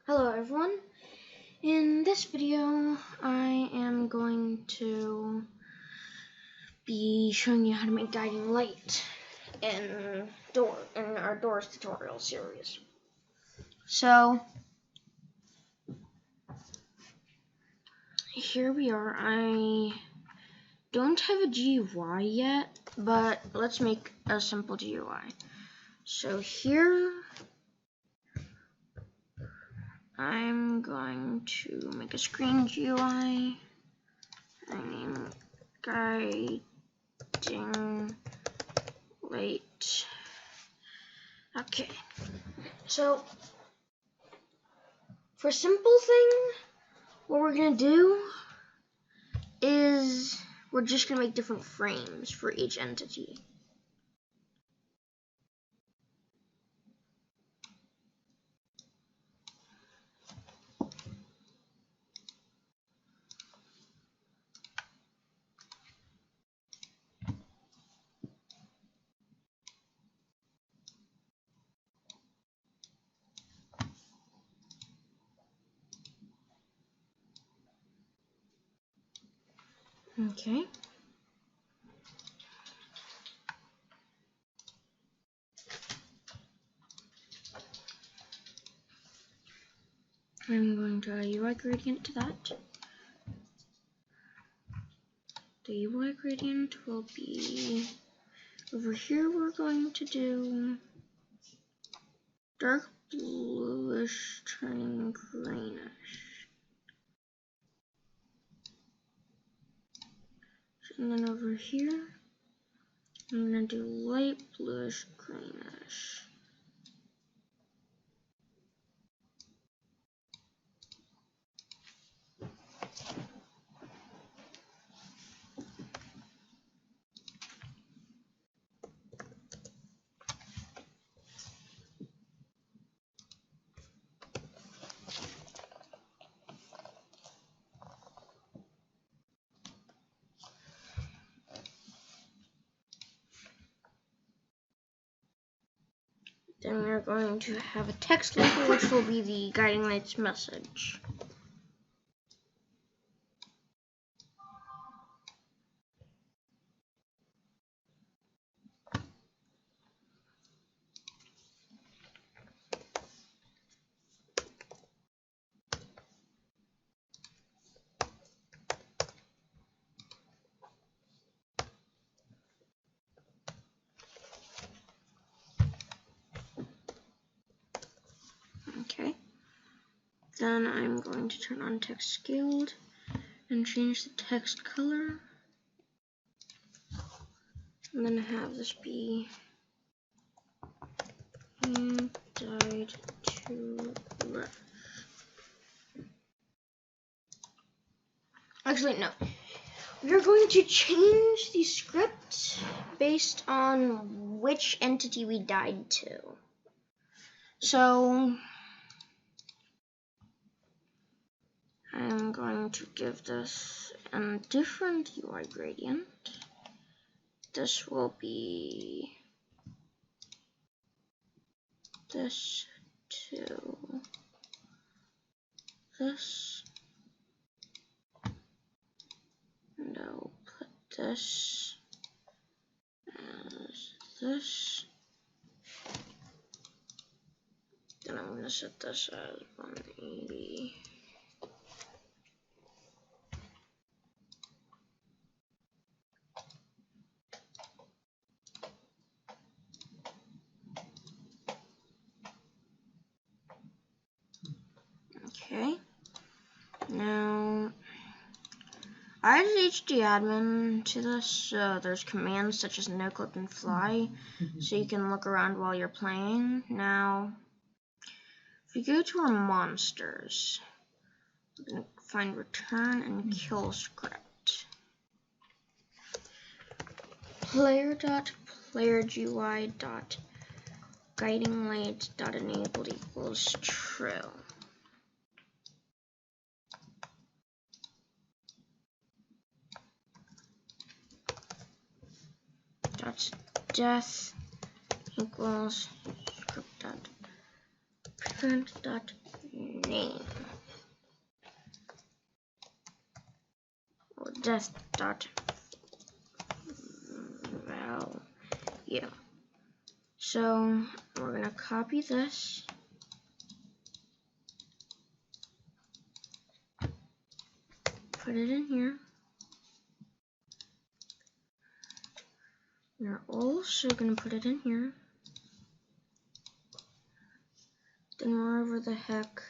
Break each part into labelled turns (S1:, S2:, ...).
S1: Hello everyone. In this video, I am going to be showing you how to make guiding light in our doors tutorial series. So here we are. I don't have a GUI yet, but let's make a simple GUI. So here I'm going to make a screen GUI. I name guiding light. Okay. So for simple thing, what we're gonna do is we're just gonna make different frames for each entity. Okay. I'm going to add a UI gradient to that. The UI gradient will be over here. We're going to do dark bluish turning greenish. And then over here, I'm going to do light bluish greenish. Then we're going to have a text label, which will be the guiding light's message. Okay. Then I'm going to turn on text scaled and change the text color. And then have this be died to rest. Actually, no. We're going to change the script based on which entity we died to. So I'm going to give this a different UI gradient. This will be this to this, and I'll put this as this. Then I'm going to set this as 180. Okay. Now, I added HDadmin to this. There's commands such as no click and fly, so you can look around while you're playing. Now, if we go to our monsters, we're going to find return and kill script. Player.playerGUI.guidinglight.enabled equals true. Death equals script.prevent name or death dot value. So we're gonna copy this. Put it in here. We're also gonna put it in here. Then wherever the heck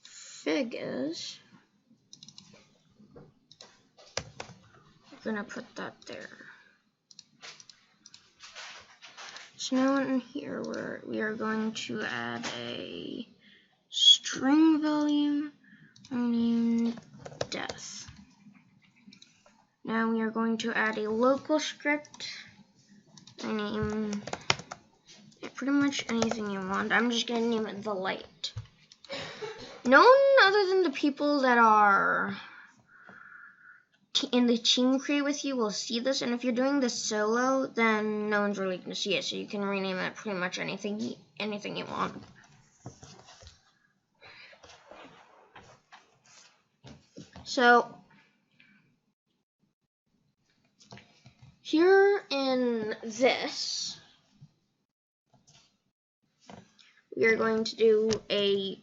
S1: fig is, we're gonna put that there. So now in here we are going to add a string value named death. Now we are going to add a local script. I name it pretty much anything you want. I'm just gonna name it the light. No one other than the people that are in the team create with you will see this, and if you're doing this solo, then no one's really gonna see it. So you can rename it pretty much anything you want. So here in this, we are going to do a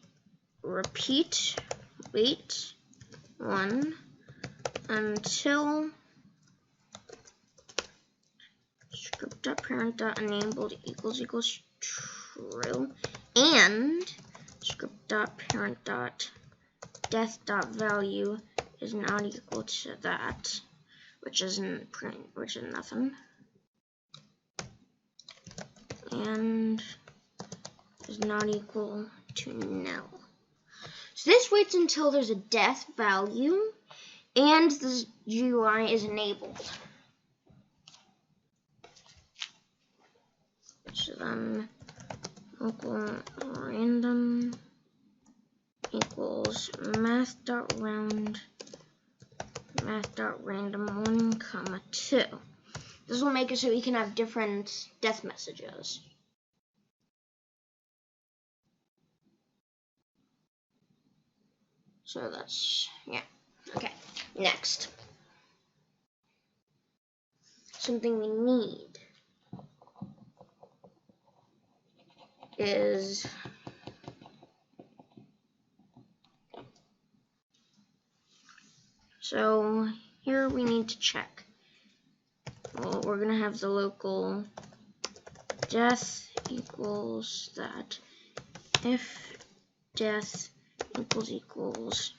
S1: repeat wait 1 until script.parent.enabled equals true, and script.parent.death.value is not equal to that, which is nothing, and is not equal to null. So this waits until there's a death value and the GUI is enabled. So then local random equals math.random 1, 2. This will make it so we can have different death messages. So that's, yeah. Okay, next. Something we need is so here we need to check. Well, we're gonna have the local death equals that. If death equals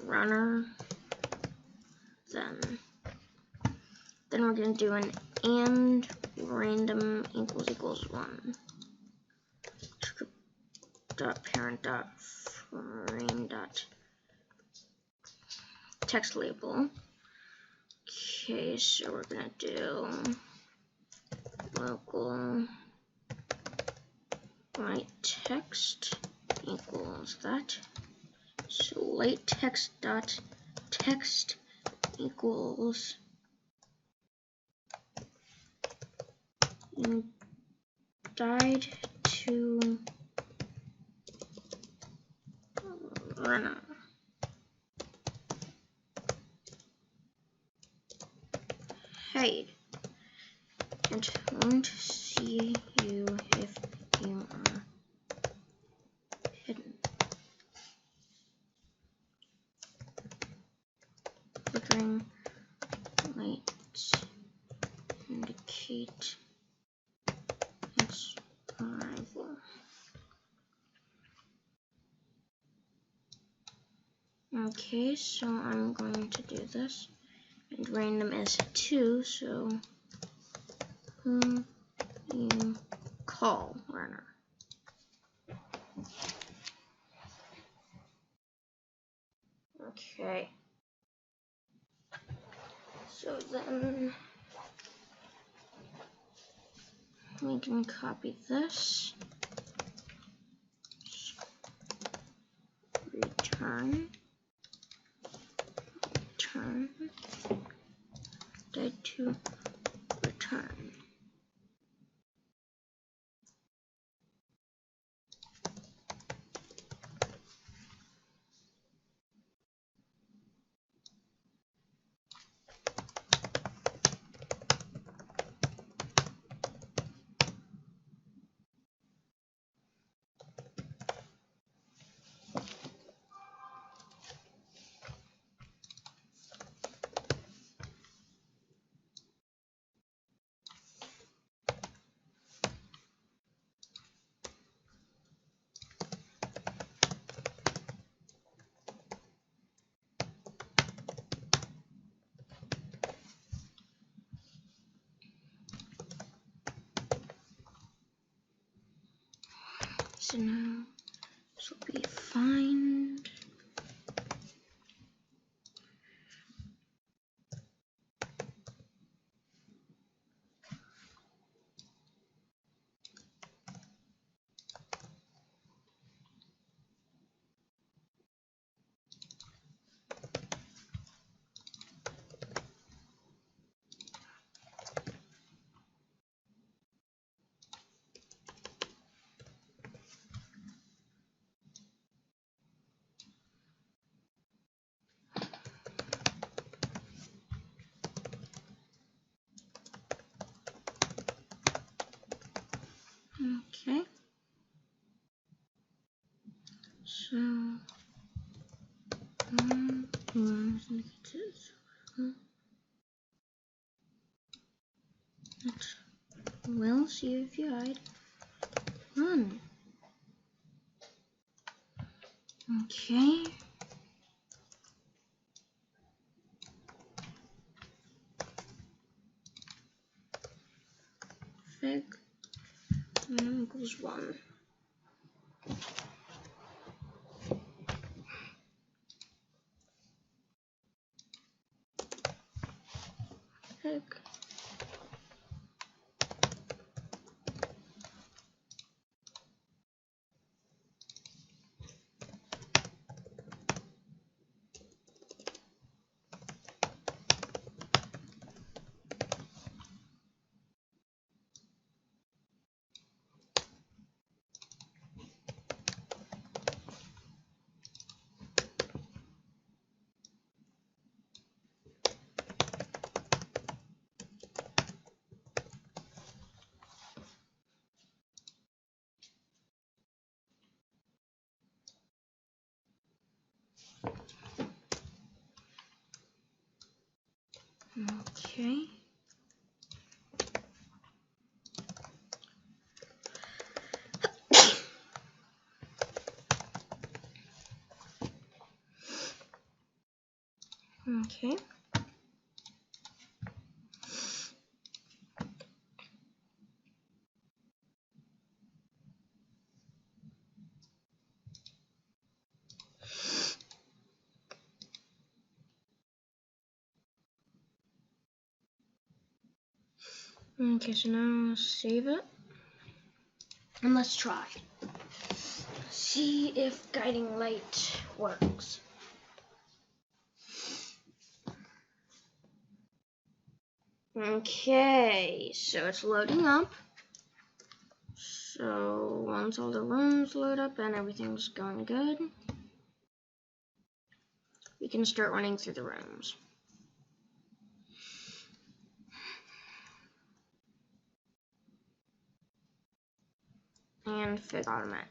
S1: runner, then we're gonna do an and random equals 1. Script.parent.frame.text label. Okay, so we're gonna do local light text equals that. So light text equals you died to runner. Hide. And won't see you if you are hidden. Flickering lights indicate its arrival. Okay, so I'm going to do this. And random is 2, so who you call runner. Okay. So then we can copy this. Return. Dead to return. so now this will be find. Okay. So we'll see if you hide. Run. Okay. Fig equals 1. Fig. Okay. Okay. Okay, so now save it. And let's try. See if guiding light works. Okay, so it's loading up. So once all the rooms load up and everything's going good, we can start running through the rooms. And Fig automatic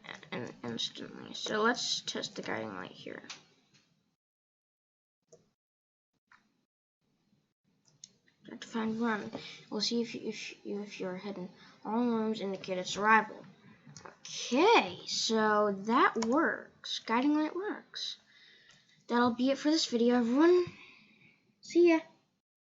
S1: instantly. So let's test the guiding light here. Have to find run. We'll see if you're hidden. All rooms indicate its arrival. Okay, so that works. Guiding light works. That'll be it for this video, everyone. See ya.